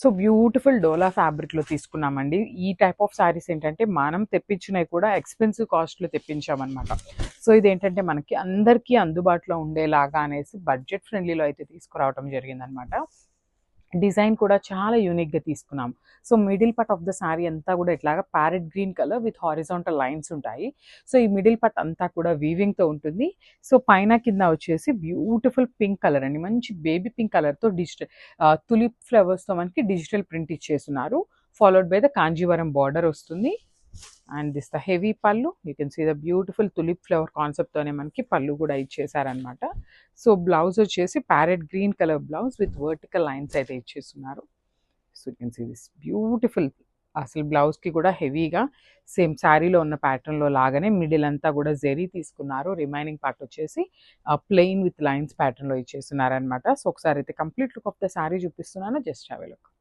So beautiful డోలా ఫ్యాబ్రిక్లో తీసుకున్నామండి. ఈ టైప్ ఆఫ్ శారీస్ ఏంటంటే మనం తెప్పించినవి కూడా ఎక్స్పెన్సివ్ కాస్ట్లో తెప్పించామన్నమాట. సో ఇదేంటంటే మనకి అందరికీ అందుబాటులో ఉండేలాగా అనేసి బడ్జెట్ ఫ్రెండ్లీలో అయితే తీసుకురావడం జరిగిందనమాట. డిజైన్ కూడా చాలా యూనిక్గా తీసుకున్నాం. So middle part of the sari అంతా కూడా ఇట్లాగా parrot green colour with horizontal lines ఉంటాయి. సో ఈ మిడిల్ పార్ట్ అంతా కూడా వీవింగ్తో ఉంటుంది. సో పైన కింద వచ్చేసి బ్యూటిఫుల్ పింక్ కలర్ అండి, మంచి బేబీ పింక్ కలర్తో డిజిటల్ తులిప్ ఫ్లవర్స్తో మనకి డిజిటల్ ప్రింట్ ఇచ్చేస్తున్నారు. Followed by the Kanjeevaram border వస్తుంది. అండ్ దిస్ ద హెవీ పళ్ళు, you can see the beautiful tulip flower కాన్సెప్ట్తోనే మనకి పళ్ళు కూడా ఇచ్చేసారనమాట. సో బ్లౌజ్ వచ్చేసి parrot green colour blouse with vertical lines అయితే ఇచ్చేస్తున్నారు. So you can see this beautiful, అసలు బ్లౌజ్కి కూడా హెవీగా సేమ్ శారీలో ఉన్న ప్యాటర్న్లో లాగానే మిడిల్ అంతా కూడా జెరీ తీసుకున్నారు. రిమైనింగ్ పార్ట్ వచ్చేసి ప్లెయిన్ విత్ లైన్స్ ప్యాటర్న్లో ఇచ్చేస్తున్నారు అనమాట. సో ఒకసారి అయితే complete look of the sari చూపిస్తున్నాను, జస్ట్ హ్యావ్ ఎ లుక్.